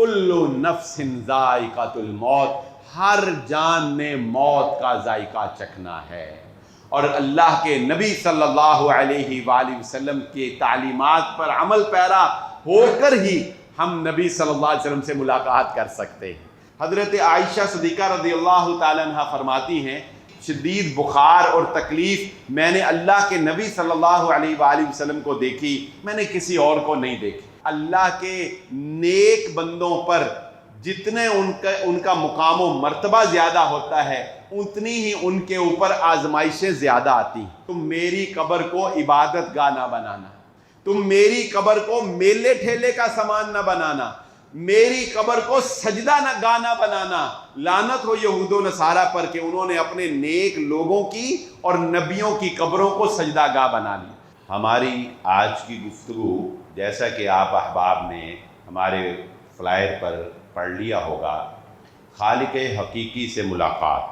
کل نفس ذائقۃ الموت، ہر جان نے موت کا ذائقہ چکھنا ہے۔ اور اللہ کے نبی صلی اللہ علیہ وآلہ وسلم کی تعلیمات پر عمل پیرا ہو کر ہی ہم نبی صلی اللہ علیہ وسلم سے ملاقات کر سکتے ہیں۔ حضرت عائشہ صدیقہ رضی اللہ تعالیٰ عنہ فرماتی ہیں، شدید بخار اور تکلیف میں نے اللہ کے نبی صلی اللہ علیہ وآلہ وسلم کو دیکھی، میں نے کسی اور کو نہیں دیکھی۔ اللہ کے نیک بندوں پر جتنے ان کا مقام و مرتبہ زیادہ ہوتا ہے، اتنی ہی ان کے اوپر آزمائشیں زیادہ آتی ہیں۔ تم میری قبر کو عبادت گاہ نہ بنانا، تم میری قبر کو میلے ٹھیلے کا سامان نہ بنانا، میری قبر کو سجدہ نہ گانا بنانا۔ لعنت ہو یہود و نصارہ پر کہ انہوں نے اپنے نیک لوگوں کی اور نبیوں کی قبروں کو سجدہ گاہ بنا لی۔ ہماری آج کی گفتگو، جیسا کہ آپ احباب نے ہمارے فلائر پر پڑھ لیا ہوگا، خالق حقیقی سے ملاقات،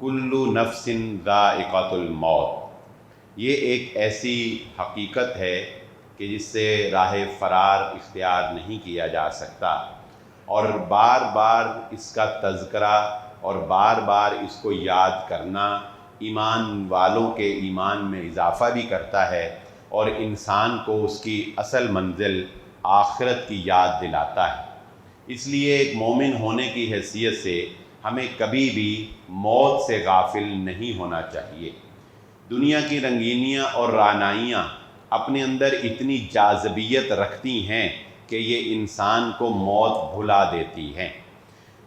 کل نفس ذائقۃ الموت، یہ ایک ایسی حقیقت ہے کہ جس سے راہ فرار اختیار نہیں کیا جا سکتا، اور بار بار اس کا تذکرہ اور بار بار اس کو یاد کرنا ایمان والوں کے ایمان میں اضافہ بھی کرتا ہے، اور انسان کو اس کی اصل منزل آخرت کی یاد دلاتا ہے۔ اس لیے ایک مومن ہونے کی حیثیت سے ہمیں کبھی بھی موت سے غافل نہیں ہونا چاہیے۔ دنیا کی رنگینیاں اور رعنائیاں اپنے اندر اتنی جاذبیت رکھتی ہیں کہ یہ انسان کو موت بھلا دیتی ہیں۔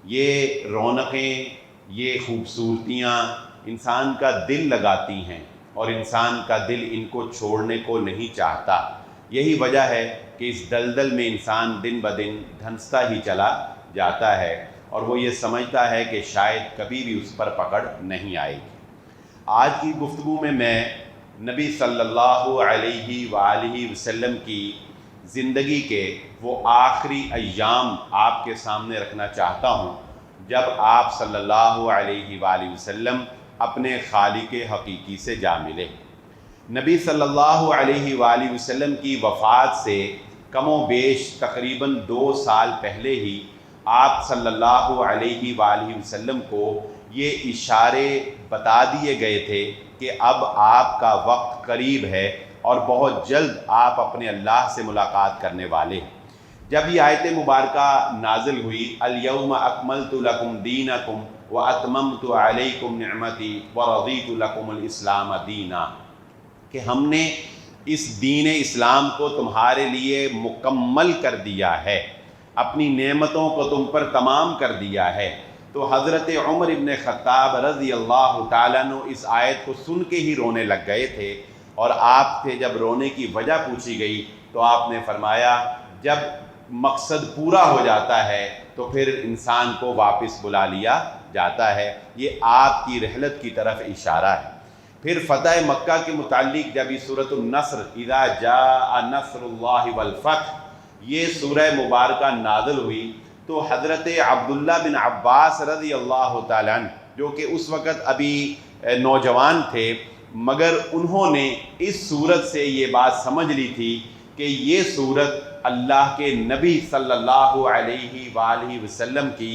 یہ رونقیں، یہ خوبصورتیاں انسان کا دل لگاتی ہیں، اور انسان کا دل ان کو چھوڑنے کو نہیں چاہتا۔ یہی وجہ ہے کہ اس دلدل میں انسان دن بدن دھنستا ہی چلا جاتا ہے، اور وہ یہ سمجھتا ہے کہ شاید کبھی بھی اس پر پکڑ نہیں آئے گی۔ آج کی گفتگو میں نبی صلی اللہ علیہ وآلہ وسلم کی زندگی کے وہ آخری ایام آپ کے سامنے رکھنا چاہتا ہوں، جب آپ صلی اللہ علیہ وآلہ وسلم اپنے خالق حقیقی سے جا ملے۔ نبی صلی اللہ علیہ وآلہ وسلم کی وفات سے کم و بیش تقریباً 2 سال پہلے ہی آپ صلی اللہ علیہ وآلہ وسلم کو یہ اشارے بتا دیے گئے تھے کہ اب آپ کا وقت قریب ہے اور بہت جلد آپ اپنے اللہ سے ملاقات کرنے والے ہیں۔ جب یہ آیت مبارکہ نازل ہوئی، الیوم اکملت لکم دینکم واتممت علیکم نعمتی ورضیت لکم الاسلام دینا، کہ ہم نے اس دین اسلام کو تمہارے لیے مکمل کر دیا ہے، اپنی نعمتوں کو تم پر تمام کر دیا ہے۔ تو حضرت عمر ابن خطاب رضی اللہ تعالیٰ عنہ اس آیت کو سن کے ہی رونے لگ گئے تھے، اور آپ سے جب رونے کی وجہ پوچھی گئی تو آپ نے فرمایا جب مقصد پورا ہو جاتا ہے تو پھر انسان کو واپس بلا لیا جاتا ہے۔ یہ آپ کی رحلت کی طرف اشارہ ہے۔ پھر فتح مکہ کے متعلق جب یہ سورۃ النصر، اذا جاء نصر اللہ والفتح، یہ سورہ مبارکہ نازل ہوئی تو حضرت عبداللہ بن عباس رضی اللہ تعالیٰ عنہ، جو کہ اس وقت ابھی نوجوان تھے، مگر انہوں نے اس سورت سے یہ بات سمجھ لی تھی کہ یہ سورت اللہ کے نبی صلی اللہ علیہ وآلہ وسلم کی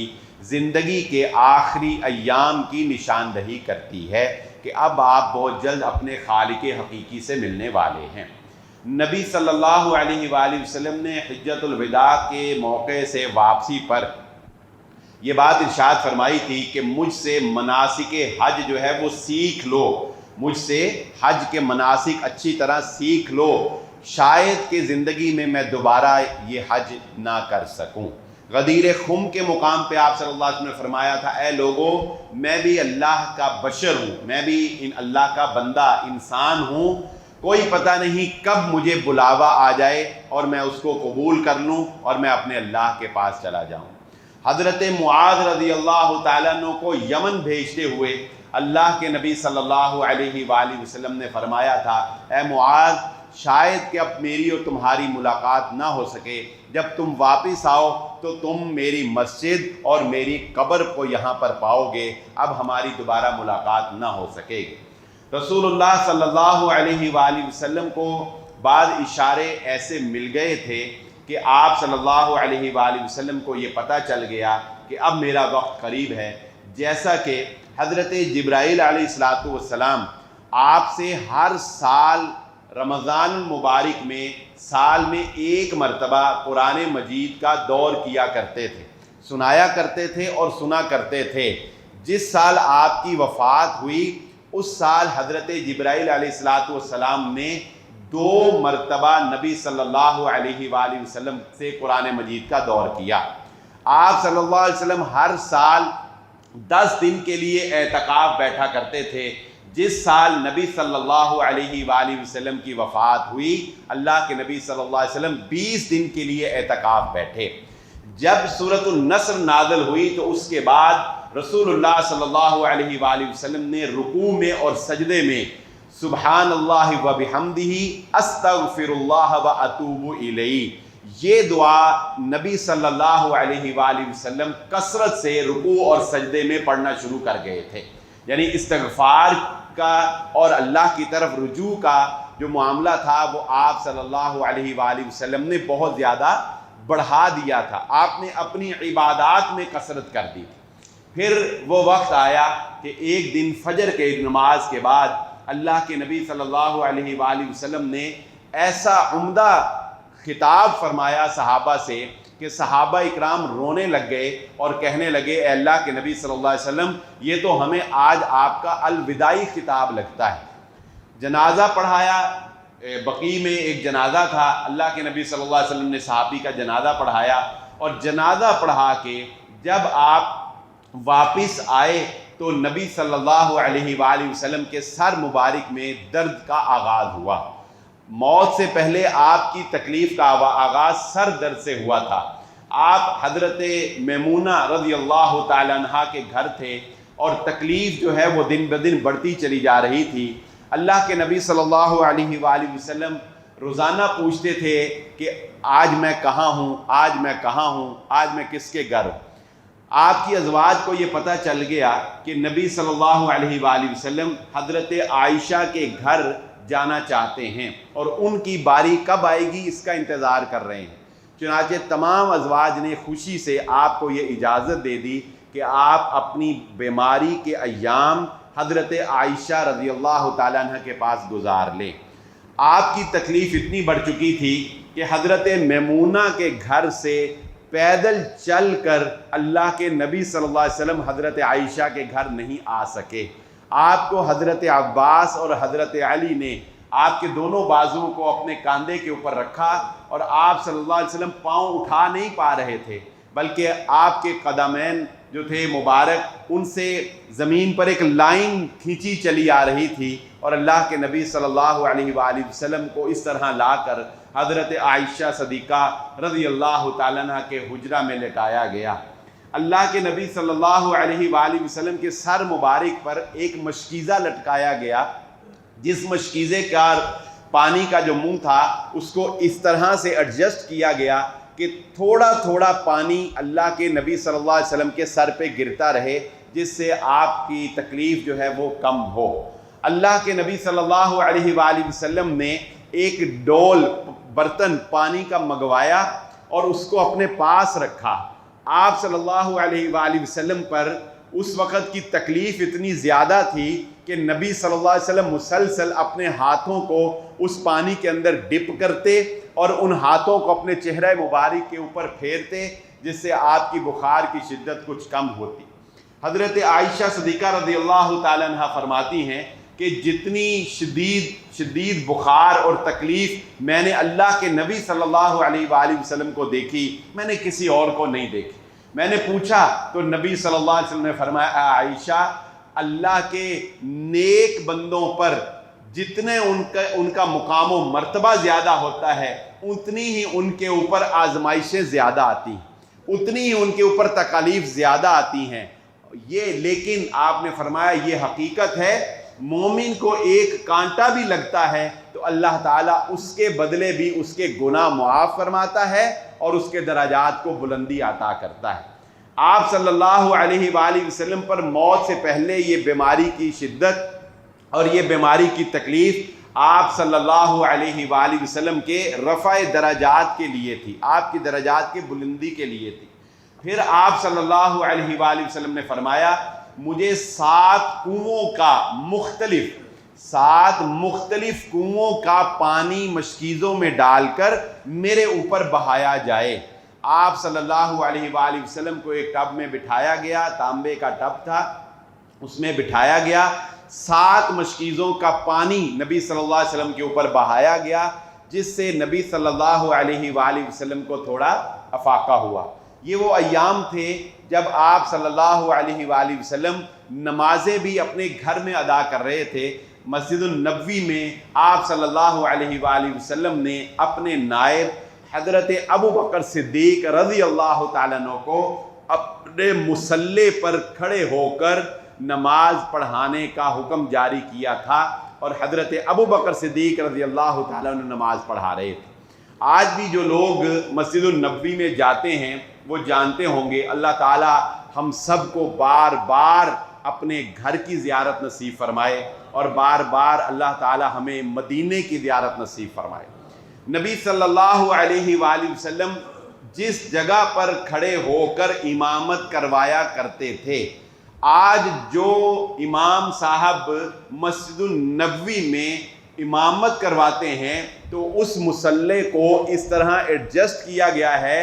زندگی کے آخری ایام کی نشاندہی کرتی ہے کہ اب آپ بہت جلد اپنے خالق حقیقی سے ملنے والے ہیں۔ نبی صلی اللہ علیہ وآلہ وسلم نے حجۃ الوداع کے موقع سے واپسی پر یہ بات ارشاد فرمائی تھی کہ مجھ سے مناسک حج جو ہے وہ سیکھ لو، مجھ سے حج کے مناسک اچھی طرح سیکھ لو، شاید کہ زندگی میں میں دوبارہ یہ حج نہ کر سکوں۔ غدیر خم کے مقام پہ آپ صلی اللہ علیہ وسلم نے فرمایا تھا، اے لوگوں، میں بھی اللہ کا بشر ہوں، میں بھی اللہ کا بندہ انسان ہوں، کوئی پتہ نہیں کب مجھے بلاوا آ جائے اور میں اس کو قبول کر لوں اور میں اپنے اللہ کے پاس چلا جاؤں۔ حضرت معاذ رضی اللہ تعالیٰ عنہ کو یمن بھیجتے ہوئے اللہ کے نبی صلی اللہ علیہ وآلہ وسلم نے فرمایا تھا، اے معاذ، شاید کہ اب میری اور تمہاری ملاقات نہ ہو سکے، جب تم واپس آؤ تو تم میری مسجد اور میری قبر کو یہاں پر پاؤ گے، اب ہماری دوبارہ ملاقات نہ ہو سکے گی۔ رسول اللہ صلی اللہ علیہ وآلہ وسلم کو بعض اشارے ایسے مل گئے تھے کہ آپ صلی اللہ علیہ وآلہ وسلم کو یہ پتہ چل گیا کہ اب میرا وقت قریب ہے، جیسا کہ حضرت جبرائیل علیہ السلام آپ سے ہر سال رمضان المبارک میں سال میں ایک مرتبہ قرآن مجید کا دور کیا کرتے تھے، سنایا کرتے تھے اور سنا کرتے تھے۔ جس سال آپ کی وفات ہوئی اس سال حضرت جبرائیل علیہ السلام نے 2 مرتبہ نبی صلی اللہ علیہ وآلہ وسلم سے قرآن مجید کا دور کیا۔ آپ صلی اللہ علیہ وسلم ہر سال 10 دن کے لیے اعتکاف بیٹھا کرتے تھے۔ جس سال نبی صلی اللہ علیہ وآلہ وسلم کی وفات ہوئی، اللہ کے نبی صلی اللہ علیہ وسلم 20 دن کے لیے اعتکاف بیٹھے۔ جب سورۃ النصر نازل ہوئی تو اس کے بعد رسول اللہ صلی اللہ علیہ وآلہ وسلم نے رکوع میں اور سجدے میں سبحان اللہ و بحمدہ استغفر اللہ و اتوب الیہ، یہ دعا نبی صلی اللہ علیہ وآلہ وسلم کثرت سے رکوع اور سجدے میں پڑھنا شروع کر گئے تھے۔ یعنی استغفار کا اور اللہ کی طرف رجوع کا جو معاملہ تھا وہ آپ صلی اللہ علیہ وآلہ وسلم نے بہت زیادہ بڑھا دیا تھا، آپ نے اپنی عبادات میں کثرت کر دی تھی۔ پھر وہ وقت آیا کہ ایک دن فجر کے نماز کے بعد اللہ کے نبی صلی اللہ علیہ وآلہ وسلم نے ایسا عمدہ خطاب فرمایا صحابہ سے کہ صحابہ اکرام رونے لگ گئے اور کہنے لگے اے اللہ کے نبی صلی اللہ علیہ وسلم، یہ تو ہمیں آج آپ کا الوداعی خطاب لگتا ہے۔ جنازہ پڑھایا، بقیع میں ایک جنازہ تھا، اللہ کے نبی صلی اللہ علیہ وسلم نے صحابی کا جنازہ پڑھایا، اور جنازہ پڑھا کے جب آپ واپس آئے تو نبی صلی اللہ علیہ وآلہ وسلم کے سر مبارک میں درد کا آغاز ہوا۔ موت سے پہلے آپ کی تکلیف کا آغاز سر درد سے ہوا تھا۔ آپ حضرت میمونہ رضی اللہ تعالیٰ عنہ کے گھر تھے اور تکلیف جو ہے وہ دن بدن بڑھتی چلی جا رہی تھی۔ اللہ کے نبی صلی اللہ علیہ وآلہ وسلم روزانہ پوچھتے تھے کہ آج میں کہاں ہوں، آج میں کہاں ہوں، آج میں کس کے گھر ہوں۔ آپ کی ازواج کو یہ پتہ چل گیا کہ نبی صلی اللہ علیہ وآلہ وسلم حضرت عائشہ کے گھر جانا چاہتے ہیں اور ان کی باری کب آئے گی اس کا انتظار کر رہے ہیں۔ چنانچہ تمام ازواج نے خوشی سے آپ کو یہ اجازت دے دی کہ آپ اپنی بیماری کے ایام حضرت عائشہ رضی اللہ تعالیٰ عنہ کے پاس گزار لیں۔ آپ کی تکلیف اتنی بڑھ چکی تھی کہ حضرت میمونہ کے گھر سے پیدل چل کر اللہ کے نبی صلی اللہ علیہ وسلم حضرت عائشہ کے گھر نہیں آ سکے۔ آپ کو حضرت عباس اور حضرت علی نے آپ کے دونوں بازوؤں کو اپنے کاندھے کے اوپر رکھا اور آپ صلی اللہ علیہ وسلم پاؤں اٹھا نہیں پا رہے تھے، بلکہ آپ کے قدمین جو تھے مبارک ان سے زمین پر ایک لائن کھینچی چلی آ رہی تھی، اور اللہ کے نبی صلی اللہ علیہ وآلہ وسلم کو اس طرح لا کر حضرت عائشہ صدیقہ رضی اللہ تعالیٰ عنہ کے حجرہ میں لٹایا گیا۔ اللہ کے نبی صلی اللہ علیہ وآلہ وسلم کے سر مبارک پر ایک مشکیزہ لٹکایا گیا، جس مشکیزے کا پانی کا جو منہ تھا اس کو اس طرح سے ایڈجسٹ کیا گیا کہ تھوڑا تھوڑا پانی اللہ کے نبی صلی اللہ علیہ وسلم کے سر پہ گرتا رہے، جس سے آپ کی تکلیف جو ہے وہ کم ہو۔ اللہ کے نبی صلی اللہ علیہ وآلہ وسلم نے ایک ڈول برتن پانی کا منگوایا اور اس کو اپنے پاس رکھا۔ آپ صلی اللہ علیہ وآلہ وسلم پر اس وقت کی تکلیف اتنی زیادہ تھی کہ نبی صلی اللہ علیہ وسلم مسلسل اپنے ہاتھوں کو اس پانی کے اندر ڈپ کرتے اور ان ہاتھوں کو اپنے چہرہ مبارک کے اوپر پھیرتے، جس سے آپ کی بخار کی شدت کچھ کم ہوتی۔ حضرت عائشہ صدیقہ رضی اللہ تعالیٰ عنہ فرماتی ہیں کہ جتنی شدید بخار اور تکلیف میں نے اللہ کے نبی صلی اللہ علیہ وآلہ وسلم کو دیکھی، میں نے کسی اور کو نہیں دیکھی۔ میں نے پوچھا تو نبی صلی اللہ علیہ وسلم نے فرمایا اے عائشہ، اللہ کے نیک بندوں پر جتنے ان کا مقام و مرتبہ زیادہ ہوتا ہے، اتنی ہی ان کے اوپر آزمائشیں زیادہ آتی ہیں، اتنی ہی ان کے اوپر تکالیف زیادہ آتی ہیں۔ یہ لیکن آپ نے فرمایا یہ حقیقت ہے، مومن کو ایک کانٹا بھی لگتا ہے تو اللہ تعالیٰ اس کے بدلے بھی اس کے گناہ معاف فرماتا ہے اور اس کے درجات کو بلندی عطا کرتا ہے۔ آپ صلی اللہ علیہ وآلہ وسلم پر موت سے پہلے یہ بیماری کی شدت اور یہ بیماری کی تکلیف آپ صلی اللہ علیہ وآلہ وسلم کے رفع درجات کے لیے تھی، آپ کی درجات کی بلندی کے لیے تھی۔ پھر آپ صلی اللہ علیہ وآلہ وسلم نے فرمایا مجھے 7 کنوؤں کا سات مختلف کنوؤں کا پانی مشکیزوں میں ڈال کر میرے اوپر بہایا جائے۔ آپ صلی اللہ علیہ وآلہ وسلم کو ایک ٹب میں بٹھایا گیا، تانبے کا ٹب تھا، اس میں بٹھایا گیا، 7 مشکیزوں کا پانی نبی صلی اللہ علیہ وسلم کے اوپر بہایا گیا، جس سے نبی صلی اللہ علیہ وآلہ وسلم کو تھوڑا افاقہ ہوا۔ یہ وہ ایام تھے جب آپ صلی اللہ علیہ وآلہ وسلم نمازیں بھی اپنے گھر میں ادا کر رہے تھے۔ مسجد النبوی میں آپ صلی اللہ علیہ وآلہ وسلم نے اپنے نائب حضرت ابو بکر صدیق رضی اللہ تعالیٰ عنہ کو اپنے مصلی پر کھڑے ہو کر نماز پڑھانے کا حکم جاری کیا تھا، اور حضرت ابو بکر صدیق رضی اللہ تعالیٰ عنہ نماز پڑھا رہے تھے۔ آج بھی جو لوگ مسجد النبوی میں جاتے ہیں وہ جانتے ہوں گے، اللہ تعالیٰ ہم سب کو بار بار اپنے گھر کی زیارت نصیب فرمائے، اور بار بار اللہ تعالیٰ ہمیں مدینے کی زیارت نصیب فرمائے۔ نبی صلی اللہ علیہ وآلہ وسلم جس جگہ پر کھڑے ہو کر امامت کروایا کرتے تھے، آج جو امام صاحب مسجد النبوی میں امامت کرواتے ہیں تو اس مصلی کو اس طرح ایڈجسٹ کیا گیا ہے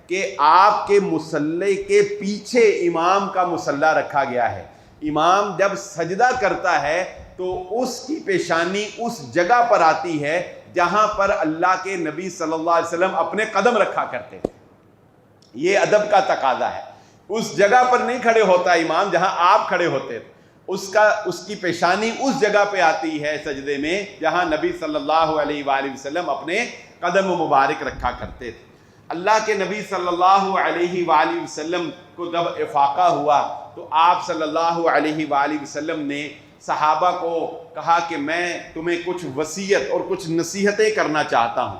کہ آپ کے مصلی کے پیچھے امام کا مصلی رکھا گیا ہے۔ امام جب سجدہ کرتا ہے تو اس کی پیشانی اس جگہ پر آتی ہے جہاں پر اللہ کے نبی صلی اللہ علیہ وسلم اپنے قدم رکھا کرتے تھے۔ یہ ادب کا تقاضا ہے، اس جگہ پر نہیں کھڑے ہوتا امام جہاں آپ کھڑے ہوتے تھے، اس کی پیشانی اس جگہ پہ آتی ہے سجدے میں جہاں نبی صلی اللہ علیہ وآلہ وسلم اپنے قدم مبارک رکھا کرتے تھے۔ اللہ کے نبی صلی اللہ علیہ وآلہ وسلم کو جب افاقہ ہوا تو آپ صلی اللہ علیہ وآلہ وسلم نے صحابہ کو کہا کہ میں تمہیں کچھ وصیت اور کچھ نصیحتیں کرنا چاہتا ہوں۔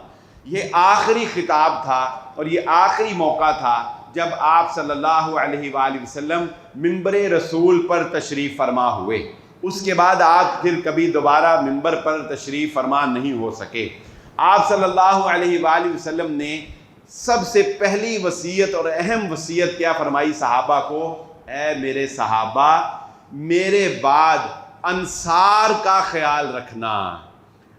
یہ آخری خطاب تھا اور یہ آخری موقع تھا جب آپ صلی اللہ علیہ وآلہ وسلم منبر رسول پر تشریف فرما ہوئے۔ اس کے بعد آپ پھر کبھی دوبارہ منبر پر تشریف فرما نہیں ہو سکے۔ آپ صلی اللہ علیہ وآلہ وسلم نے سب سے پہلی وصیت اور اہم وصیت کیا فرمائی صحابہ کو؟ اے میرے صحابہ، میرے بعد انصار کا خیال رکھنا۔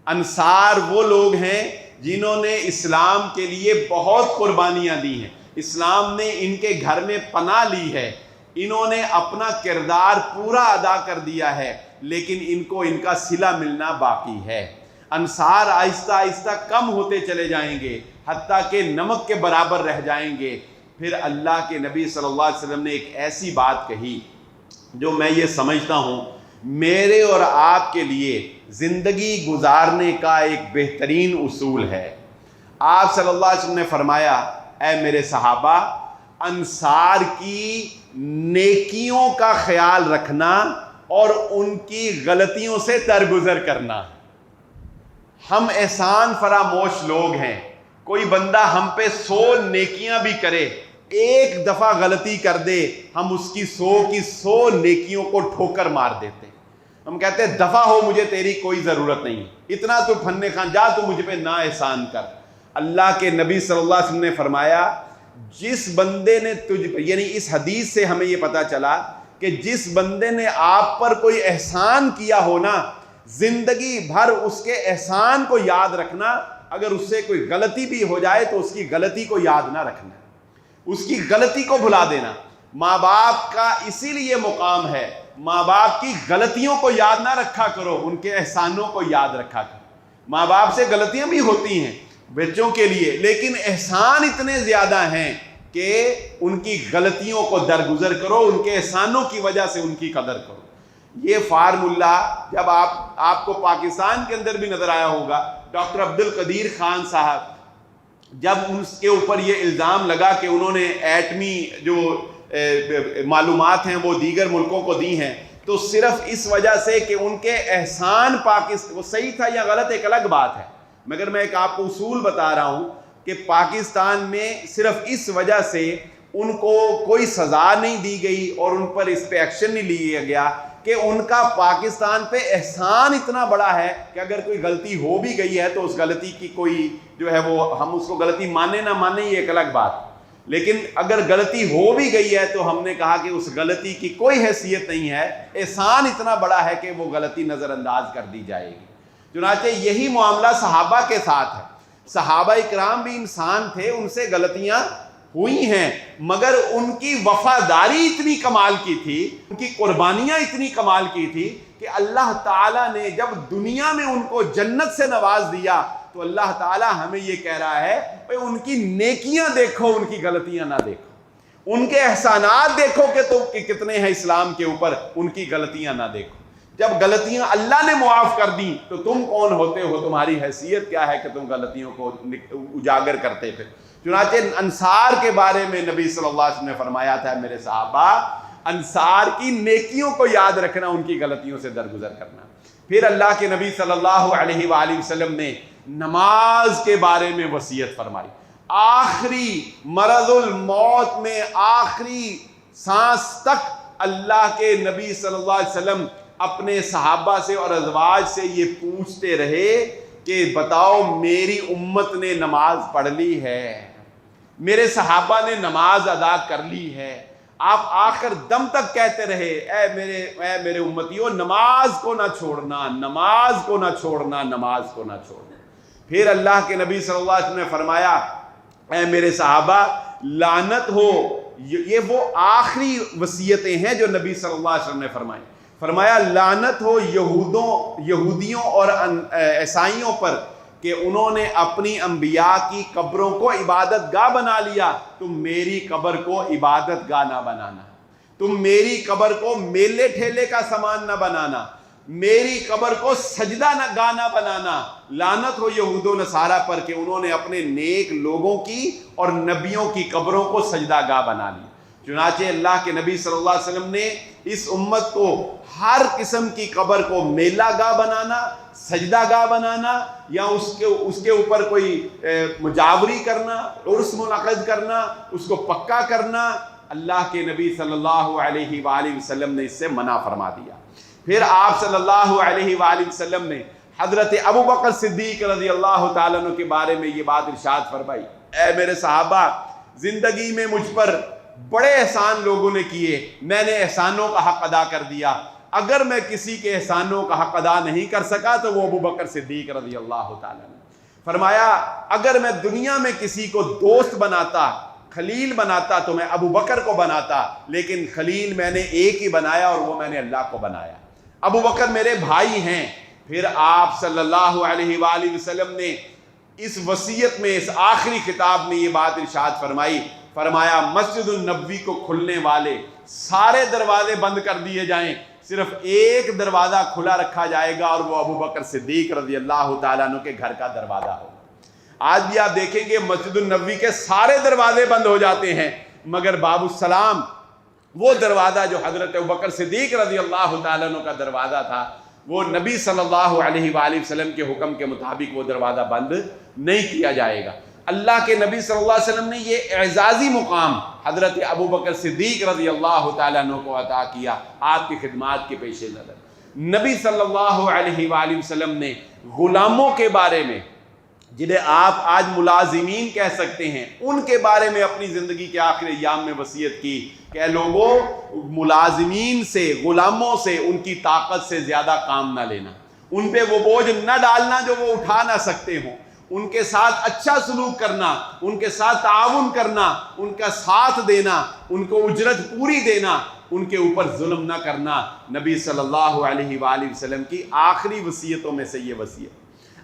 انصار وہ لوگ ہیں جنہوں نے اسلام کے لیے بہت قربانیاں دی ہیں، اسلام نے ان کے گھر میں پناہ لی ہے، انہوں نے اپنا کردار پورا ادا کر دیا ہے، لیکن ان کو ان کا صلہ ملنا باقی ہے۔ انصار آہستہ آہستہ کم ہوتے چلے جائیں گے، حتیٰ کہ نمک کے برابر رہ جائیں گے۔ پھر اللہ کے نبی صلی اللہ علیہ وسلم نے ایک ایسی بات کہی جو میں یہ سمجھتا ہوں میرے اور آپ کے لیے زندگی گزارنے کا ایک بہترین اصول ہے۔ آپ صلی اللہ علیہ وسلم نے فرمایا، اے میرے صحابہ، انصار کی نیکیوں کا خیال رکھنا اور ان کی غلطیوں سے درگزر کرنا۔ ہم احسان فراموش لوگ ہیں، کوئی بندہ ہم پہ 100 نیکیاں بھی کرے، ایک دفعہ غلطی کر دے، ہم اس کی 100 نیکیوں کو ٹھوکر مار دیتے ہیں۔ ہم کہتے ہیں دفع ہو، مجھے تیری کوئی ضرورت نہیں، اتنا تو فن خان، جا تو مجھ پہ نہ احسان کر۔ اللہ کے نبی صلی اللہ علیہ وسلم نے فرمایا، جس بندے نے یعنی اس حدیث سے ہمیں یہ پتا چلا کہ جس بندے نے آپ پر کوئی احسان کیا ہو نا، زندگی بھر اس کے احسان کو یاد رکھنا، اگر اس سے کوئی غلطی بھی ہو جائے تو اس کی غلطی کو یاد نہ رکھنا، اس کی غلطی کو بھلا دینا۔ ماں باپ کا اسی لیے مقام ہے، ماں باپ کی غلطیوں کو یاد نہ رکھا کرو، ان کے احسانوں کو یاد رکھا کرو۔ ماں باپ سے غلطیاں بھی ہوتی ہیں بچوں کے لیے، لیکن احسان اتنے زیادہ ہیں کہ ان کی غلطیوں کو درگزر کرو، ان کے احسانوں کی وجہ سے ان کی قدر کرو۔ یہ فارمولہ جب آپ کو پاکستان کے اندر بھی نظر آیا ہوگا، ڈاکٹر عبدالقدیر خان صاحب جب ان کے اوپر یہ الزام لگا کہ انہوں نے ایٹمی جو معلومات ہیں وہ دیگر ملکوں کو دی ہیں، تو صرف اس وجہ سے کہ ان کے احسان پاکستان، وہ صحیح تھا یا غلط ایک الگ بات ہے، مگر میں ایک آپ کو اصول بتا رہا ہوں کہ پاکستان میں صرف اس وجہ سے ان کو کوئی سزا نہیں دی گئی اور ان پر اس پہ ایکشن نہیں لیا گیا کہ ان کا پاکستان پہ احسان اتنا بڑا ہے کہ اگر کوئی غلطی ہو بھی گئی ہے تو اس غلطی کی کوئی جو ہے وہ ہم اس کو غلطی مانے نہ مانے یہ ایک الگ بات، لیکن اگر غلطی ہو بھی گئی ہے تو ہم نے کہا کہ اس غلطی کی کوئی حیثیت نہیں ہے، احسان اتنا بڑا ہے کہ وہ غلطی نظر انداز کر دی جائے گی۔ چنانچہ یہی معاملہ صحابہ کے ساتھ ہے، صحابہ اکرام بھی انسان تھے، ان سے غلطیاں ہوئی ہیں، مگر ان کی وفاداری اتنی کمال کی تھی، ان کی قربانیاں اتنی کمال کی تھی کہ اللہ تعالیٰ نے جب دنیا میں ان کو جنت سے نواز دیا تو اللہ تعالیٰ ہمیں یہ کہہ رہا ہے کہ ان کی نیکیاں دیکھو، ان کی غلطیاں نہ دیکھو، ان کے احسانات دیکھو کہ کتنے ہیں اسلام کے اوپر، ان کی غلطیاں نہ دیکھو۔ جب غلطیاں اللہ نے معاف کر دیں تو تم کون ہوتے ہو، تمہاری حیثیت کیا ہے کہ تم غلطیوں کو اجاگر کرتے تھے۔ چنانچہ انصار کے بارے میں نبی صلی اللہ علیہ وسلم نے فرمایا تھا، میرے صحابہ انصار کی نیکیوں کو یاد رکھنا، ان کی غلطیوں سے درگزر کرنا۔ پھر اللہ کے نبی صلی اللہ علیہ وآلہ وسلم نے نماز کے بارے میں وصیت فرمائی، آخری مرض الموت میں آخری سانس تک اللہ کے نبی صلی اللہ علیہ وسلم اپنے صحابہ سے اور ازواج سے یہ پوچھتے رہے کہ بتاؤ میری امت نے نماز پڑھ لی ہے، میرے صحابہ نے نماز ادا کر لی ہے؟ آپ آخر دم تک کہتے رہے اے میرے امتیوں، نماز کو نہ چھوڑنا، نماز کو نہ چھوڑنا، نماز کو نہ چھوڑنا۔ پھر اللہ کے نبی صلی اللہ علیہ وسلم نے فرمایا اے میرے صحابہ لعنت ہو، یہ وہ آخری وصیتیں ہیں جو نبی صلی اللہ علیہ وسلم نے فرمایا لعنت ہو یہودیوں اور عیسائیوں پر کہ انہوں نے اپنی انبیاء کی قبروں کو عبادت گاہ بنا لیا، تم میری قبر کو عبادت گاہ نہ بنانا، تم میری قبر کو میلے ٹھیلے کا سامان نہ بنانا، میری قبر کو سجدہ گاہ نہ بنانا۔ لعنت ہو یہود و نصارہ پر کہ انہوں نے اپنے نیک لوگوں کی اور نبیوں کی قبروں کو سجدہ گاہ بنا لی۔ چنانچہ اللہ کے نبی صلی اللہ علیہ وسلم نے اس امت کو ہر قسم کی قبر کو میلہ گاہ بنانا، سجدہ گاہ بنانا، یا اس کے اوپر کوئی مجاوری کرنا، عرس منعقد کرنا، اس کو پکا کرنا، اللہ کے نبی صلی اللہ علیہ وآلہ وسلم نے اس سے منع فرما دیا۔ پھر آپ صلی اللہ علیہ وآلہ وسلم نے حضرت ابو بکر صدیق رضی اللہ تعالیٰ عنہ کے بارے میں یہ بات ارشاد فرمائی، اے میرے صحابہ زندگی میں مجھ پر بڑے احسان لوگوں نے کیے، میں نے احسانوں کا حق ادا کر دیا، اگر میں کسی کے احسانوں کا حق ادا نہیں کر سکا تو وہ ابو بکر صدیق رضی اللہ تعالیٰ عنہ۔ فرمایا اگر میں دنیا میں کسی کو دوست بناتا، خلیل بناتا تو میں ابو بکر کو بناتا، لیکن خلیل میں نے ایک ہی بنایا اور وہ میں نے اللہ کو بنایا، ابو بکر میرے بھائی ہیں۔ پھر آپ صلی اللہ علیہ وآلہ وسلم نے اس وصیت میں، اس آخری خطاب میں یہ بات ارشاد فرمایا مسجد النبوی کو کھلنے والے سارے دروازے بند کر دیے جائیں، صرف ایک دروازہ کھلا رکھا جائے گا اور وہ ابو بکر صدیق رضی اللہ تعالیٰ عنہ کے گھر کا دروازہ ہوگا۔ آج بھی آپ دیکھیں گے مسجد النبوی کے سارے دروازے بند ہو جاتے ہیں، مگر باب السلام وہ دروازہ جو حضرت ابو بکر صدیق رضی اللہ تعالیٰ عنہ کا دروازہ تھا، وہ نبی صلی اللہ علیہ وآلہ وسلم کے حکم کے مطابق وہ دروازہ بند نہیں کیا جائے گا۔ اللہ کے نبی صلی اللہ علیہ وسلم نے یہ اعزازی مقام حضرت ابو بکر صدیق رضی اللہ تعالیٰ عنہ کو عطا کیا آپ کی خدمات کے پیش نظر۔ نبی صلی اللہ علیہ وآلہ وسلم نے غلاموں کے بارے میں، جنہیں آپ آج ملازمین کہہ سکتے ہیں، ان کے بارے میں اپنی زندگی کے آخری ایام میں وصیت کی کہ لوگوں ملازمین سے، غلاموں سے، ان کی طاقت سے زیادہ کام نہ لینا، ان پہ وہ بوجھ نہ ڈالنا جو وہ اٹھا نہ سکتے ہوں، ان کے ساتھ اچھا سلوک کرنا، ان کے ساتھ تعاون کرنا، ان کا ساتھ دینا، ان کو اجرت پوری دینا، ان کے اوپر ظلم نہ کرنا۔ نبی صلی اللہ علیہ وآلہ وسلم کی آخری وصیتوں میں سے یہ وصیت۔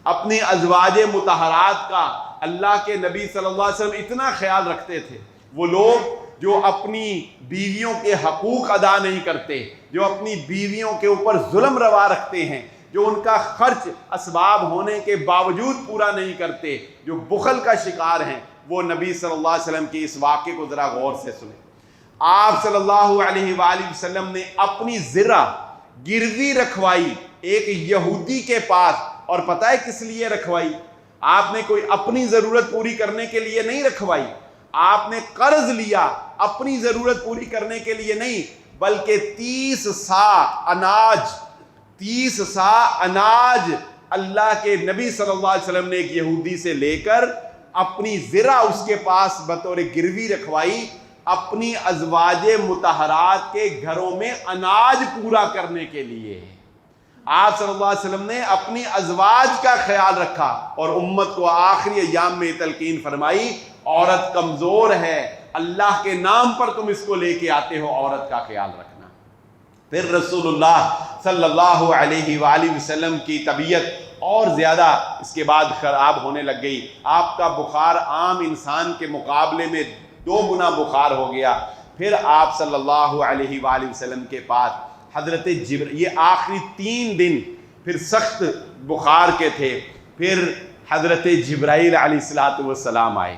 اپنی ازواج مطہرات کا اللہ کے نبی صلی اللہ علیہ وسلم اتنا خیال رکھتے تھے، وہ لوگ جو اپنی بیویوں کے حقوق ادا نہیں کرتے، جو اپنی بیویوں کے اوپر ظلم روا رکھتے ہیں، جو ان کا خرچ اسباب ہونے کے باوجود پورا نہیں کرتے، جو بخل کا شکار ہیں، وہ نبی صلی اللہ علیہ وسلم کے اس واقعے کو ذرا غور سے سنیں۔ آپ صلی اللہ علیہ وآلہ وسلم نے اپنی زرہ گروی رکھوائی ایک یہودی کے پاس، اور پتہ ہے کس لیے رکھوائی؟ آپ نے کوئی اپنی ضرورت پوری کرنے کے لیے نہیں رکھوائی، آپ نے قرض لیا اپنی ضرورت پوری کرنے کے لیے نہیں، بلکہ 30 سا اناج اللہ کے نبی صلی اللہ علیہ وسلم نے ایک یہودی سے لے کر اپنی زرہ اس کے پاس بطور گروی رکھوائی، اپنی ازواج مطہرات کے گھروں میں اناج پورا کرنے کے لیے۔ آپ صلی اللہ علیہ وسلم نے اپنی ازواج کا خیال رکھا اور امت کو آخری ایام میں تلقین فرمائی، عورت کمزور ہے، اللہ کے نام پر تم اس کو لے کے آتے ہو، عورت کا خیال رکھنا۔ پھر رسول اللہ صلی اللہ علیہ وآلہ وسلم کی طبیعت اور زیادہ اس کے بعد خراب ہونے لگ گئی، آپ کا بخار عام انسان کے مقابلے میں 2 گنا بخار ہو گیا۔ پھر آپ صلی اللہ علیہ وآلہ وسلم کے پاس حضرت یہ آخری 3 دن پھر سخت بخار کے تھے، پھر حضرت جبرائیل علیہ السلام آئے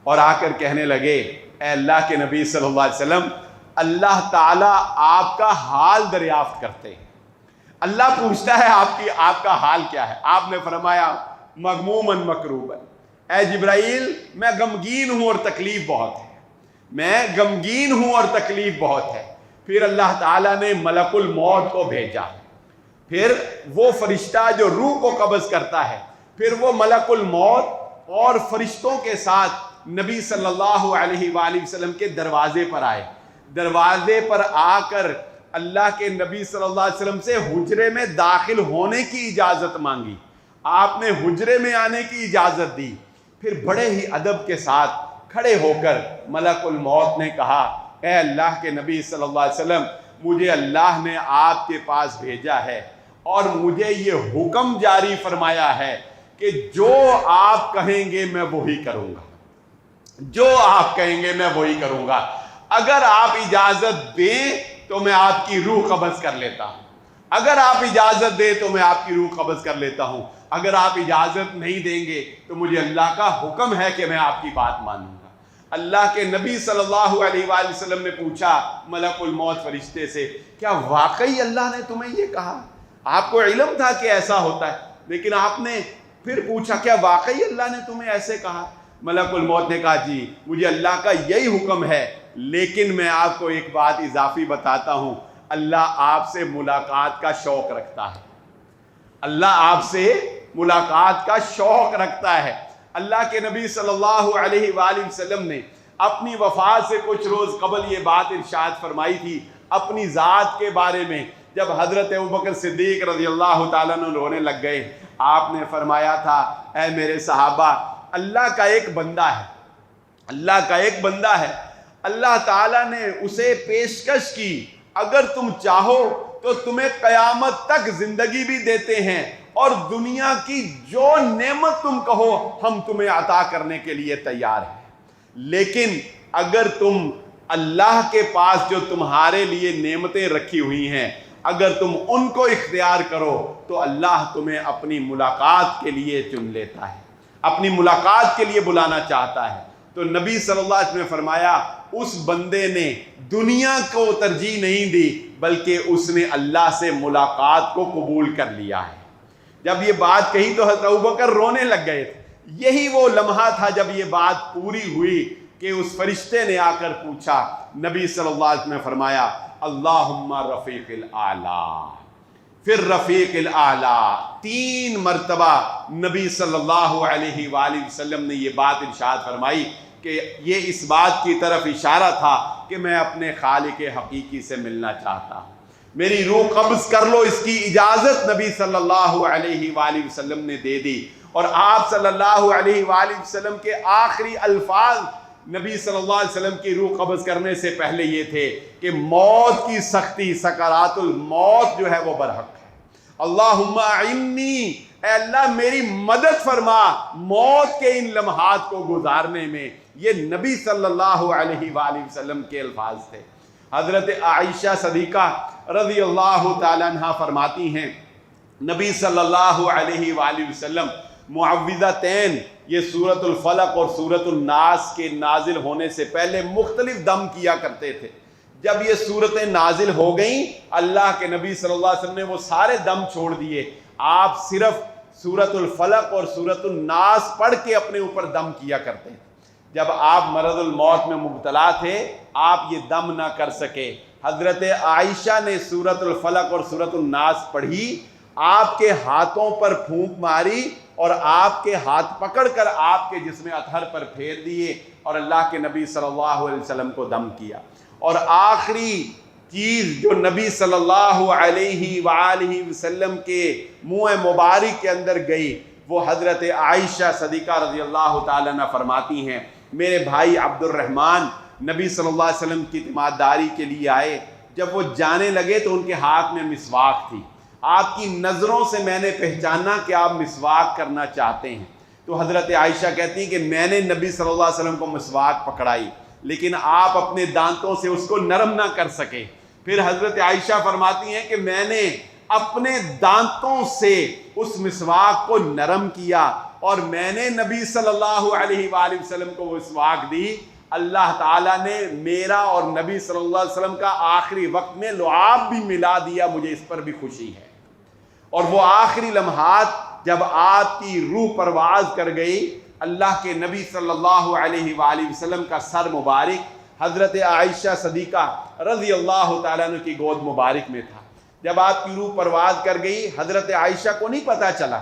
اور آ کر کہنے لگے، اے اللہ کے نبی صلی اللہ علیہ وسلم، اللہ تعالیٰ آپ کا حال دریافت کرتے ہیں، اللہ پوچھتا ہے آپ کا حال کیا ہے؟ آپ نے فرمایا مغموماً مکروباً، اے جبرائیل میں غمگین ہوں اور تکلیف بہت ہے، میں غمگین ہوں اور تکلیف بہت ہے۔ پھر اللہ تعالیٰ نے ملک الموت کو بھیجا، پھر وہ فرشتہ جو روح کو قبض کرتا ہے، پھر وہ ملک الموت اور فرشتوں کے ساتھ نبی صلی اللہ علیہ وآلہ وسلم کے دروازے پر آئے، دروازے پر آ کر اللہ کے نبی صلی اللہ علیہ وسلم سے حجرے میں داخل ہونے کی اجازت مانگی، آپ نے حجرے میں آنے کی اجازت دی، پھر بڑے ہی ادب کے ساتھ کھڑے ہو کر ملک الموت نے کہا، اے اللہ کے نبی صلی اللہ علیہ وسلم، مجھے اللہ نے آپ کے پاس بھیجا ہے اور مجھے یہ حکم جاری فرمایا ہے کہ جو آپ کہیں گے میں وہی کروں گا، جو آپ کہیں گے میں وہی کروں گا، اگر آپ اجازت دیں تو میں آپ کی روح قبض کر لیتا ہوں، اگر آپ اجازت دیں تو میں آپ کی روح قبض کر لیتا ہوں، اگر آپ اجازت نہیں دیں گے تو مجھے اللہ کا حکم ہے کہ میں آپ کی بات مانوں گا۔ اللہ کے نبی صلی اللہ علیہ وآلہ وسلم نے پوچھا ملک الموت فرشتے سے، کیا واقعی اللہ نے تمہیں یہ کہا؟ آپ کو علم تھا کہ ایسا ہوتا ہے، لیکن آپ نے پھر پوچھا کیا واقعی اللہ نے تمہیں ایسے کہا؟ ملک الموت نے کہا جی مجھے اللہ کا یہی حکم ہے، لیکن میں آپ کو ایک بات اضافی بتاتا ہوں، اللہ آپ سے ملاقات کا شوق رکھتا ہے، اللہ آپ سے ملاقات کا شوق رکھتا ہے۔ اللہ کے نبی صلی اللہ علیہ وآلہ وسلم نے اپنی وفات سے کچھ روز قبل یہ بات ارشاد فرمائی تھی اپنی ذات کے بارے میں، جب حضرت ابوبکر صدیق رضی اللہ تعالیٰ عنہ رونے لگ گئے، آپ نے فرمایا تھا، اے میرے صحابہ، اللہ کا ایک بندہ ہے، اللہ کا ایک بندہ ہے، اللہ تعالیٰ نے اسے پیشکش کی، اگر تم چاہو تو تمہیں قیامت تک زندگی بھی دیتے ہیں اور دنیا کی جو نعمت تم کہو ہم تمہیں عطا کرنے کے لیے تیار ہیں، لیکن اگر تم اللہ کے پاس جو تمہارے لیے نعمتیں رکھی ہوئی ہیں اگر تم ان کو اختیار کرو تو اللہ تمہیں اپنی ملاقات کے لیے چن لیتا ہے، اپنی ملاقات کے لیے بلانا چاہتا ہے۔ تو نبی صلی اللہ علیہ وسلم نے فرمایا اس بندے نے دنیا کو ترجیح نہیں دی بلکہ اس نے اللہ سے ملاقات کو قبول کر لیا ہے۔ جب یہ بات کہی تو حضرت ابوبکر رونے لگ گئے تھے، یہی وہ لمحہ تھا جب یہ بات پوری ہوئی کہ اس فرشتے نے آ کر پوچھا، نبی صلی اللہ علیہ وسلم نے فرمایا اللہم رفیق الاعلی، پھر رفیق الاعلی 3 مرتبہ نبی صلی اللہ علیہ وآلہ وسلم نے یہ بات ارشاد فرمائی کہ یہ اس بات کی طرف اشارہ تھا کہ میں اپنے خالق حقیقی سے ملنا چاہتا ہوں، میری روح قبض کر لو، اس کی اجازت نبی صلی اللہ علیہ وآلہ وسلم نے دے دی۔ اور آپ صلی اللہ علیہ وآلہ وسلم کے آخری الفاظ نبی صلی اللہ علیہ وسلم کی روح قبض کرنے سے پہلے یہ تھے کہ موت کی سختی، سکرات الموت جو ہے وہ برحق ہے، اللہم اعنی، اے اللہ میری مدد فرما موت کے ان لمحات کو گزارنے میں۔ یہ نبی صلی اللہ علیہ وآلہ وسلم کے الفاظ تھے۔ حضرت عائشہ صدیقہ رضی اللہ تعالیٰ عنہ فرماتی ہیں نبی صلی اللہ علیہ وآلہ وسلم معوذتین، یہ سورۃ الفلق اور سورۃ الناس کے نازل ہونے سے پہلے مختلف دم کیا کرتے تھے۔ جب یہ سورتیں نازل ہو گئیں اللہ کے نبی صلی اللہ علیہ وسلم نے وہ سارے دم چھوڑ دیے، آپ صرف سورۃ الفلق اور سورۃ الناس پڑھ کے اپنے اوپر دم کیا کرتے ہیں۔ جب آپ مرض الموت میں مبتلا تھے آپ یہ دم نہ کر سکے حضرت عائشہ نے سورۃ الفلق اور سورۃ الناس پڑھی، آپ کے ہاتھوں پر پھونک ماری اور آپ کے ہاتھ پکڑ کر آپ کے جسم اطہر پر پھیر دیے اور اللہ کے نبی صلی اللہ علیہ وسلم کو دم کیا۔ اور آخری چیز جو نبی صلی اللہ علیہ وآلہ وسلم کے منہ مبارک کے اندر گئی وہ حضرت عائشہ صدیقہ رضی اللہ تعالیٰ عنہ فرماتی ہیں، میرے بھائی عبد الرحمن نبی صلی اللہ علیہ وسلم کی تیمارداری کے لیے آئے، جب وہ جانے لگے تو ان کے ہاتھ میں مسواک تھی، آپ کی نظروں سے میں نے پہچانا کہ آپ مسواک کرنا چاہتے ہیں۔ تو حضرت عائشہ کہتی ہیں کہ میں نے نبی صلی اللہ علیہ وسلم کو مسواک پکڑائی لیکن آپ اپنے دانتوں سے اس کو نرم نہ کر سکے۔ پھر حضرت عائشہ فرماتی ہیں کہ میں نے اپنے دانتوں سے اس مسواک کو نرم کیا اور میں نے نبی صلی اللہ علیہ وآلہ وسلم کو مسواک دی، اللہ تعالیٰ نے میرا اور نبی صلی اللہ علیہ وسلم کا آخری وقت میں لعاب بھی ملا دیا، مجھے اس پر بھی خوشی ہے۔ اور وہ آخری لمحات جب آپ کی روح پرواز کر گئی، اللہ کے نبی صلی اللہ علیہ وآلہ وسلم کا سر مبارک حضرت عائشہ صدیقہ رضی اللہ تعالیٰ عنہ کی گود مبارک میں تھا۔ جب آپ کی روح پرواز کر گئی، حضرت عائشہ کو نہیں پتہ چلا۔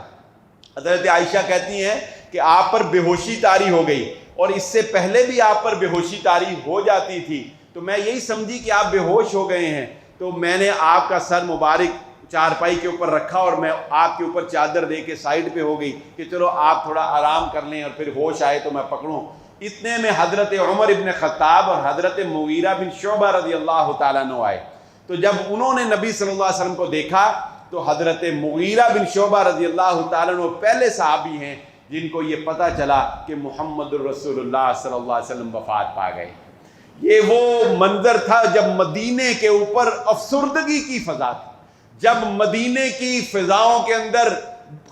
حضرت عائشہ کہتی ہیں کہ آپ پر بے ہوشی طاری ہو گئی، اور اس سے پہلے بھی آپ پر بے ہوشی طاری ہو جاتی تھی، تو میں یہی سمجھی کہ آپ بے ہوش ہو گئے ہیں، تو میں نے آپ کا سر مبارک چارپائی کے اوپر رکھا اور میں آپ کے اوپر چادر دے کے سائیڈ پہ ہو گئی کہ چلو آپ تھوڑا آرام کر لیں اور پھر ہوش آئے تو میں پکڑوں۔ اتنے میں حضرت عمر ابن خطاب اور حضرت مغیرہ بن شعبہ رضی اللہ تعالیٰ عنہ آئے، تو جب انہوں نے نبی صلی اللہ علیہ وسلم کو دیکھا تو حضرت مغیرہ بن شعبہ رضی اللہ تعالیٰ عنہ پہلے صحابی ہیں جن کو یہ پتہ چلا کہ محمد الرسول اللہ صلی اللہ علیہ وسلم وفات پا گئے۔ یہ وہ منظر تھا جب مدینے کے اوپر افسردگی کی فضا تھی، جب مدینے کی فضاؤں کے اندر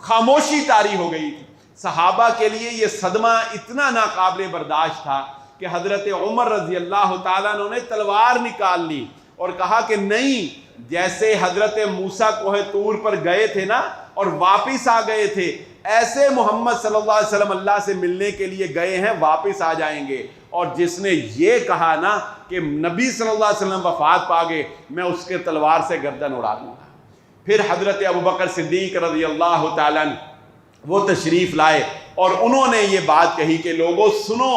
خاموشی طاری ہو گئی تھی۔ صحابہ کے لیے یہ صدمہ اتنا ناقابل برداشت تھا کہ حضرت عمر رضی اللہ تعالیٰ عنہ نے تلوار نکال لی اور کہا کہ نہیں، جیسے حضرت موسیٰ کوہ طور پر گئے تھے نا اور واپس آ گئے تھے، ایسے محمد صلی اللہ علیہ وسلم اللہ سے ملنے کے لیے گئے ہیں، واپس آ جائیں گے، اور جس نے یہ کہا نا کہ نبی صلی اللہ علیہ وسلم وفات پا گئے، میں اس کے تلوار سے گردن اڑا دوں گا۔ پھر حضرت ابوبکر صدیق رضی اللہ تعالیٰ عنہ وہ تشریف لائے اور انہوں نے یہ بات کہی کہ لوگوں سنو،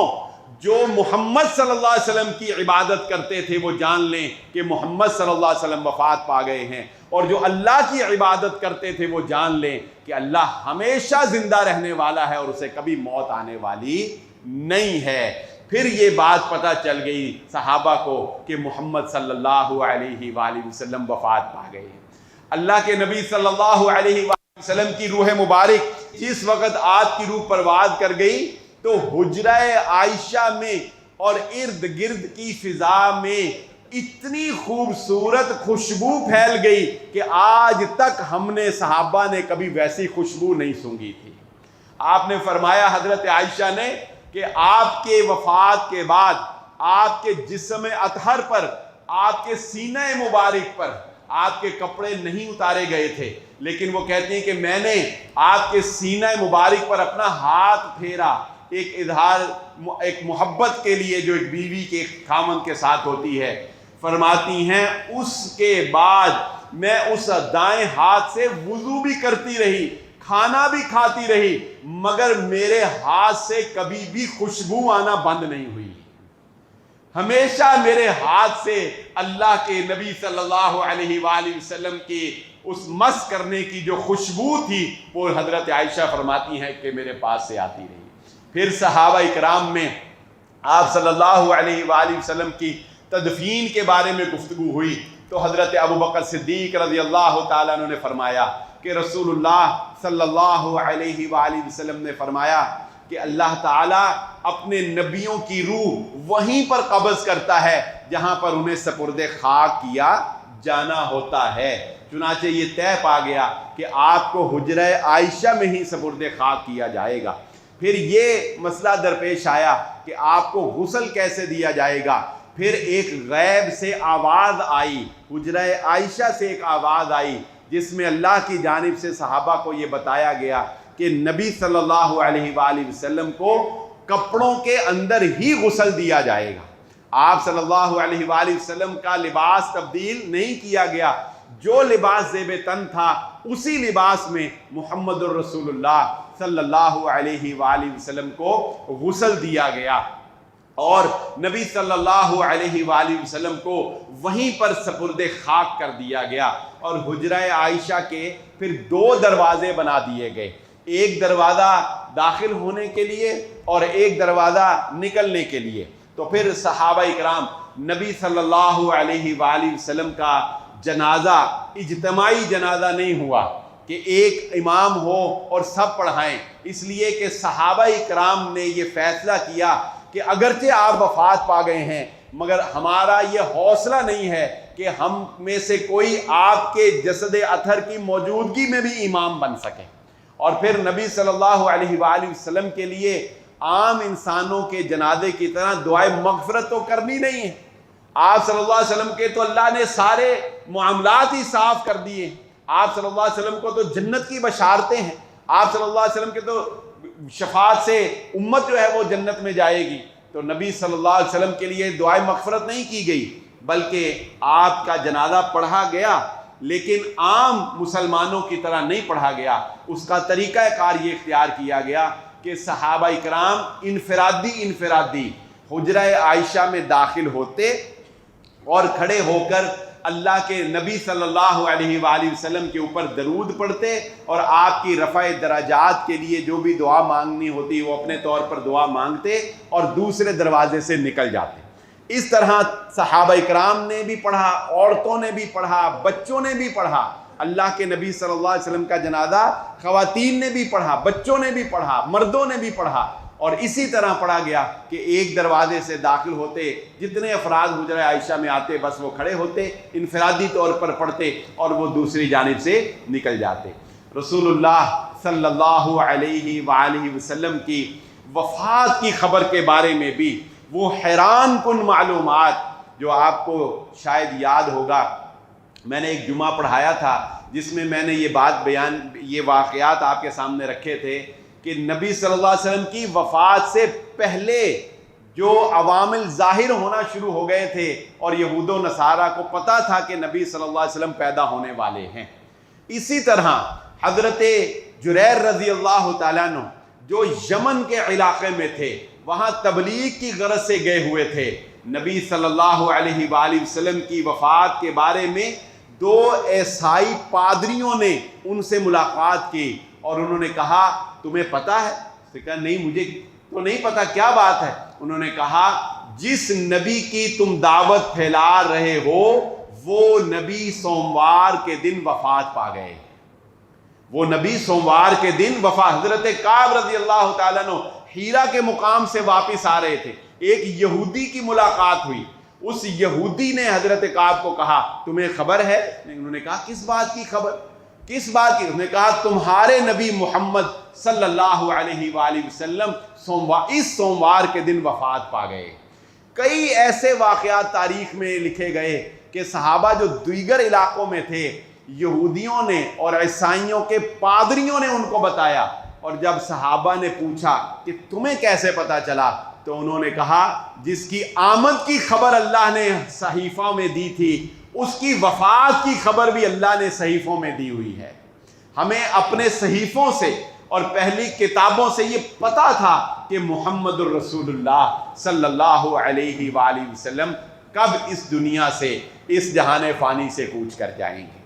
جو محمد صلی اللہ علیہ وسلم کی عبادت کرتے تھے وہ جان لیں کہ محمد صلی اللہ علیہ وسلم وفات پا گئے ہیں، اور جو اللہ کی عبادت کرتے تھے وہ جان لیں کہ اللہ ہمیشہ زندہ رہنے والا ہے اور اسے کبھی موت آنے والی نہیں ہے۔ پھر یہ بات پتہ چل گئی صحابہ کو کہ محمد صلی اللہ علیہ وآلہ وسلم وفات پا گئے ہیں۔ اللہ کے نبی صلی اللہ علیہ وآلہ وسلم کی روح مبارک جس وقت آپ کی روح پرواز کر گئی تو حجرہ عائشہ میں اور ارد گرد کی فضا میں اتنی خوبصورت خوشبو پھیل گئی کہ آج تک ہم نے صحابہ نے کبھی ویسی خوشبو نہیں سونگھی تھی۔ آپ نے فرمایا حضرت عائشہ نے کہ آپ کے وفات کے بعد آپ کے جسم اطہر پر، آپ کے سینہ مبارک پر آپ کے کپڑے نہیں اتارے گئے تھے، لیکن وہ کہتی ہیں کہ میں نے آپ کے سینہ مبارک پر اپنا ہاتھ پھیرا، ایک اظہار ایک محبت کے لیے جو ایک بیوی کے خامند کے ساتھ ہوتی ہے۔ فرماتی ہیں اس کے بعد میں اس دائیں ہاتھ سے وضو بھی کرتی رہی، کھانا بھی کھاتی رہی، مگر میرے ہاتھ سے کبھی بھی خوشبو آنا بند نہیں ہوئی۔ ہمیشہ میرے ہاتھ سے اللہ کے نبی صلی اللہ علیہ وآلہ وسلم کی اس مس کرنے کی جو خوشبو تھی وہ حضرت عائشہ فرماتی ہیں کہ میرے پاس سے آتی رہی۔ پھر صحابہ اکرام میں آپ صلی اللہ علیہ وآلہ وسلم کی تدفین کے بارے میں گفتگو ہوئی تو حضرت ابوبکر صدیق رضی اللہ تعالیٰ عنہ نے فرمایا کہ رسول اللہ صلی اللہ علیہ وآلہ وسلم نے فرمایا کہ اللہ تعالیٰ اپنے نبیوں کی روح وہیں پر قبض کرتا ہے جہاں پر انہیں سپرد خاک کیا جانا ہوتا ہے۔ چنانچہ یہ طے پا گیا کہ آپ کو حجرہ عائشہ میں ہی سپرد خاک کیا جائے گا۔ پھر یہ مسئلہ درپیش آیا کہ آپ کو غسل کیسے دیا جائے گا۔ پھر ایک غیب سے آواز آئی، حجرہ عائشہ سے ایک آواز آئی جس میں اللہ کی جانب سے صحابہ کو یہ بتایا گیا کہ نبی صلی اللہ علیہ وآلہ وسلم کو کپڑوں کے اندر ہی غسل دیا جائے گا۔ آپ صلی اللہ علیہ وآلہ وسلم کا لباس تبدیل نہیں کیا گیا، جو لباس زیب تن تھا اسی لباس میں محمد الرسول اللہ صلی اللہ علیہ وآلہ وسلم کو غسل دیا گیا، اور نبی صلی اللہ علیہ وآلہ وسلم کو وہیں پر سپرد خاک کر دیا گیا، اور حجرہ عائشہ کے پھر 2 دروازے بنا دیے گئے، ایک دروازہ داخل ہونے کے لیے اور ایک دروازہ نکلنے کے لیے۔ تو پھر صحابہ اکرام نبی صلی اللہ علیہ وآلہ وسلم کا جنازہ اجتماعی جنازہ نہیں ہوا کہ ایک امام ہو اور سب پڑھائیں، اس لیے کہ صحابہ اکرام نے یہ فیصلہ کیا کہ اگرچہ آپ وفات پا گئے ہیں مگر ہمارا یہ حوصلہ نہیں ہے کہ ہم میں سے کوئی آپ کے جسد اطہر کی موجودگی میں بھی امام بن سکے۔ اور پھر نبی صلی اللہ علیہ وآلہ وسلم کے لیے عام انسانوں کے جنازے کی طرح دعائے مغفرت تو کرنی نہیں ہے، آپ صلی اللہ علیہ وسلم کے تو اللہ نے سارے معاملات ہی صاف کر دیے، آپ صلی اللہ علیہ وسلم کو تو جنت کی بشارتیں ہیں، آپ صلی اللہ علیہ وسلم کے تو شفاعت سے امت جو ہے وہ جنت میں جائے گی، تو نبی صلی اللہ علیہ وسلم کے لیے دعائے مغفرت نہیں کی گئی، بلکہ آپ کا جنازہ پڑھا گیا لیکن عام مسلمانوں کی طرح نہیں پڑھا گیا۔ اس کا طریقہ کار یہ اختیار کیا گیا کہ صحابہ اکرام انفرادی حجرہ عائشہ میں داخل ہوتے اور کھڑے ہو کر اللہ کے نبی صلی اللہ علیہ وآلہ وسلم کے اوپر درود پڑھتے، اور آپ کی رفع درجات کے لیے جو بھی دعا مانگنی ہوتی وہ اپنے طور پر دعا مانگتے اور دوسرے دروازے سے نکل جاتے۔ اس طرح صحابہ اکرام نے بھی پڑھا، عورتوں نے بھی پڑھا، بچوں نے بھی پڑھا، اللہ کے نبی صلی اللہ علیہ وسلم کا جنازہ خواتین نے بھی پڑھا، بچوں نے بھی پڑھا، مردوں نے بھی پڑھا، اور اسی طرح پڑھا گیا کہ ایک دروازے سے داخل ہوتے، جتنے افراد حجرہ عائشہ میں آتے بس وہ کھڑے ہوتے، انفرادی طور پر پڑھتے اور وہ دوسری جانب سے نکل جاتے۔ رسول اللہ صلی اللہ علیہ وآلہ وسلم کی وفات کی خبر کے بارے میں بھی وہ حیران کن معلومات جو آپ کو شاید یاد ہوگا، میں نے ایک جمعہ پڑھایا تھا جس میں میں نے یہ واقعات آپ کے سامنے رکھے تھے کہ نبی صلی اللہ علیہ وسلم کی وفات سے پہلے جو عوامل ظاہر ہونا شروع ہو گئے تھے اور یہود و نصارہ کو پتہ تھا کہ نبی صلی اللہ علیہ وسلم پیدا ہونے والے ہیں، اسی طرح حضرت جریر رضی اللہ تعالیٰ عنہ جو یمن کے علاقے میں تھے، وہاں تبلیغ کی غرض سے گئے ہوئے تھے، نبی صلی اللہ علیہ وآلہ وسلم کی وفات کے بارے میں 2 عیسائی پادریوں نے ان سے ملاقات کی اور انہوں نے کہا تمہیں پتہ ہے؟ اس نے کہا نہیں مجھے تو نہیں پتہ، کیا بات ہے؟ انہوں نے کہا جس نبی کی تم دعوت پھیلا رہے ہو وہ نبی سوموار کے دن وفات پا گئے، وہ نبی سوموار کے دن وفات۔ حضرت کعب رضی اللہ تعالیٰ عنہ ہیرا کے مقام سے واپس آ رہے تھے، ایک یہودی کی ملاقات ہوئی، اس یہودی نے حضرت کعب کو کہا تمہیں خبر ہے؟ انہوں نے کہا کس بات کی خبر، کس بات کی؟ انہوں نے کہا تمہارے نبی محمد صلی اللہ علیہ وآلہ وسلم اس سوموار کے دن وفات پا گئے۔ کئی ایسے واقعات تاریخ میں لکھے گئے کہ صحابہ جو دیگر علاقوں میں تھے، یہودیوں نے اور عیسائیوں کے پادریوں نے ان کو بتایا، اور جب صحابہ نے پوچھا کہ تمہیں کیسے پتا چلا تو انہوں نے کہا جس کی آمد کی خبر اللہ نے صحیفوں میں دی تھی اس کی وفات کی خبر بھی اللہ نے صحیفوں میں دی ہوئی ہے۔ ہمیں اپنے صحیفوں سے اور پہلی کتابوں سے یہ پتا تھا کہ محمد الرسول اللہ صلی اللہ علیہ وآلہ وسلم کب اس دنیا سے، اس جہان فانی سے کوچ کر جائیں گے۔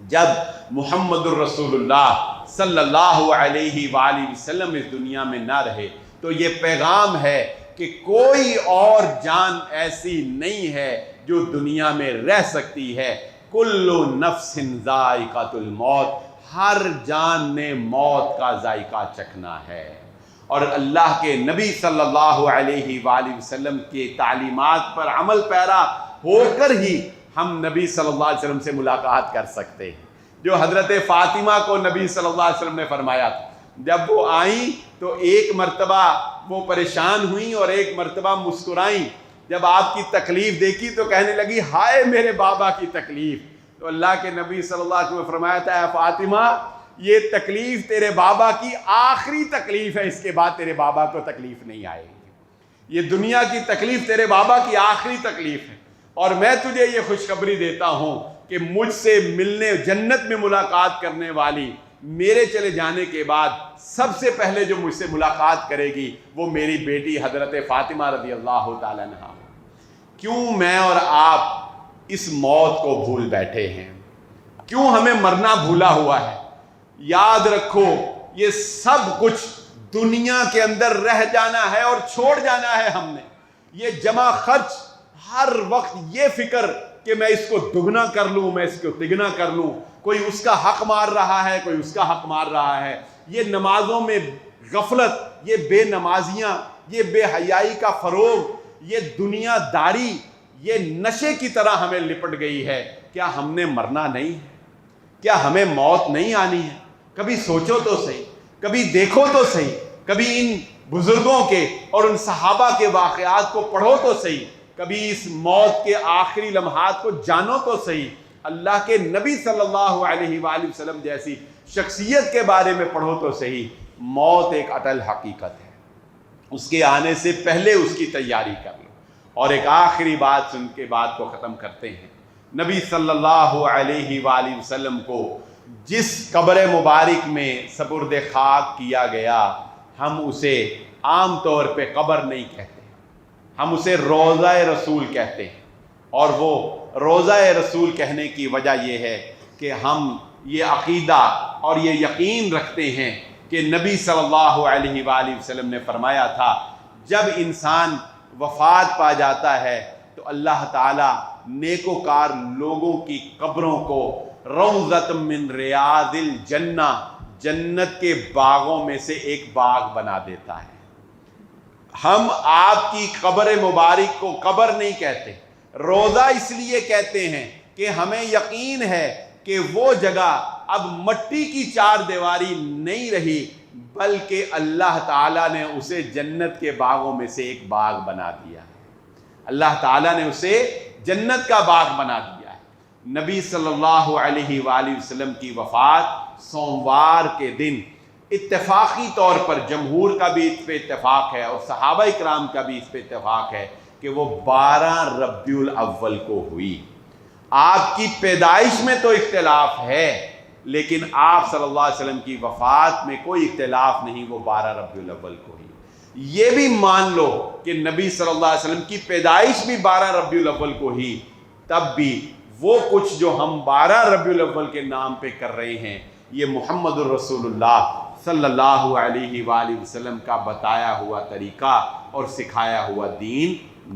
جب محمد الرسول اللہ صلی اللہ علیہ وآلہ وسلم اس دنیا میں نہ رہے تو یہ پیغام ہے کہ کوئی اور جان ایسی نہیں ہے جو دنیا میں رہ سکتی ہے۔ کل نفس ذائقۃ الموت، ہر جان نے موت کا ذائقہ چکھنا ہے، اور اللہ کے نبی صلی اللہ علیہ وآلہ وسلم کی تعلیمات پر عمل پیرا ہو کر ہی ہم نبی صلی اللہ علیہ وسلم سے ملاقات کر سکتے ہیں۔ جو حضرت فاطمہ کو نبی صلی اللہ علیہ وسلم نے فرمایا تھا، جب وہ آئیں تو ایک مرتبہ وہ پریشان ہوئیں اور ایک مرتبہ مسکرائیں، جب آپ کی تکلیف دیکھی تو کہنے لگی ہائے میرے بابا کی تکلیف، تو اللہ کے نبی صلی اللہ علیہ وسلم نے فرمایا تھا اے فاطمہ یہ تکلیف تیرے بابا کی آخری تکلیف ہے، اس کے بعد تیرے بابا کو تکلیف نہیں آئے گی۔ یہ دنیا کی تکلیف تیرے بابا کی آخری تکلیف ہے، اور میں تجھے یہ خوشخبری دیتا ہوں کہ مجھ سے ملنے، جنت میں ملاقات کرنے والی، میرے چلے جانے کے بعد سب سے پہلے جو مجھ سے ملاقات کرے گی وہ میری بیٹی حضرت فاطمہ رضی اللہ تعالیٰ عنہا۔ کیوں میں اور آپ اس موت کو بھول بیٹھے ہیں؟ کیوں ہمیں مرنا بھولا ہوا ہے؟ یاد رکھو یہ سب کچھ دنیا کے اندر رہ جانا ہے اور چھوڑ جانا ہے ہم نے۔ یہ جمع خرچ، ہر وقت یہ فکر کہ میں اس کو دگنا کر لوں، میں اس کو تگنا کر لوں، کوئی اس کا حق مار رہا ہے، کوئی اس کا حق مار رہا ہے، یہ نمازوں میں غفلت، یہ بے نمازیاں، یہ بے حیائی کا فروغ، یہ دنیا داری، یہ نشے کی طرح ہمیں لپٹ گئی ہے۔ کیا ہم نے مرنا نہیں ہے؟ کیا ہمیں موت نہیں آنی ہے؟ کبھی سوچو تو صحیح، کبھی دیکھو تو صحیح، کبھی ان بزرگوں کے اور ان صحابہ کے واقعات کو پڑھو تو صحیح، کبھی اس موت کے آخری لمحات کو جانو تو صحیح، اللہ کے نبی صلی اللہ علیہ وآلہ وسلم جیسی شخصیت کے بارے میں پڑھو تو صحیح۔ موت ایک اٹل حقیقت ہے، اس کے آنے سے پہلے اس کی تیاری کر لو۔ اور ایک آخری بات سن کے بات کو ختم کرتے ہیں۔ نبی صلی اللہ علیہ وآلہ وسلم کو جس قبر مبارک میں سپرد خاک کیا گیا، ہم اسے عام طور پہ قبر نہیں کہتے، ہم اسے روضہ رسول کہتے ہیں۔ اور وہ روضہ رسول کہنے کی وجہ یہ ہے کہ ہم یہ عقیدہ اور یہ یقین رکھتے ہیں کہ نبی صلی اللہ علیہ وآلہ وسلم نے فرمایا تھا، جب انسان وفات پا جاتا ہے تو اللہ تعالیٰ نیکوکار لوگوں کی قبروں کو روضۃ من ریاض الجنہ، جنت کے باغوں میں سے ایک باغ بنا دیتا ہے۔ ہم آپ کی قبر مبارک کو قبر نہیں کہتے، روضہ اس لیے کہتے ہیں کہ ہمیں یقین ہے کہ وہ جگہ اب مٹی کی چار دیواری نہیں رہی، بلکہ اللہ تعالیٰ نے اسے جنت کے باغوں میں سے ایک باغ بنا دیا ہے۔ اللہ تعالیٰ نے اسے جنت کا باغ بنا دیا ہے۔ نبی صلی اللہ علیہ وآلہ وسلم کی وفات سوموار کے دن اتفاقی طور پر، جمہور کا بھی اس پہ اتفاق ہے اور صحابہ اکرام کا بھی اس پہ اتفاق ہے کہ وہ 12 ربیع الاول کو ہوئی۔ آپ کی پیدائش میں تو اختلاف ہے، لیکن آپ صلی اللہ علیہ وسلم کی وفات میں کوئی اختلاف نہیں، وہ 12 ربیع الاول کو ہوئی۔ یہ بھی مان لو کہ نبی صلی اللہ علیہ وسلم کی پیدائش بھی 12 ربیع الاول کو ہی، تب بھی وہ کچھ جو ہم 12 ربیع الاول کے نام پہ کر رہے ہیں، یہ محمد الرسول اللہ صلی اللہ علیہ وآلہ وسلم کا بتایا ہوا طریقہ اور سکھایا ہوا دین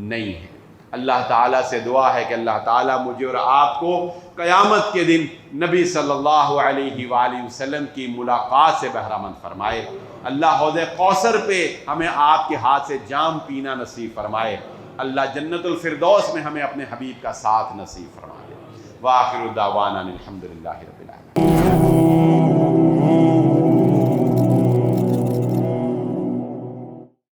نہیں ہے۔ اللہ تعالیٰ سے دعا ہے کہ اللہ تعالیٰ مجھے اور آپ کو قیامت کے دن نبی صلی اللہ علیہ وآلہ وسلم کی ملاقات سے بہرہ مند فرمائے۔ اللہ حوض کوثر پہ ہمیں آپ کے ہاتھ سے جام پینا نصیب فرمائے۔ اللہ جنت الفردوس میں ہمیں اپنے حبیب کا ساتھ نصیب فرمائے۔ وآخر دعوانا الحمدللہ رب العالمین۔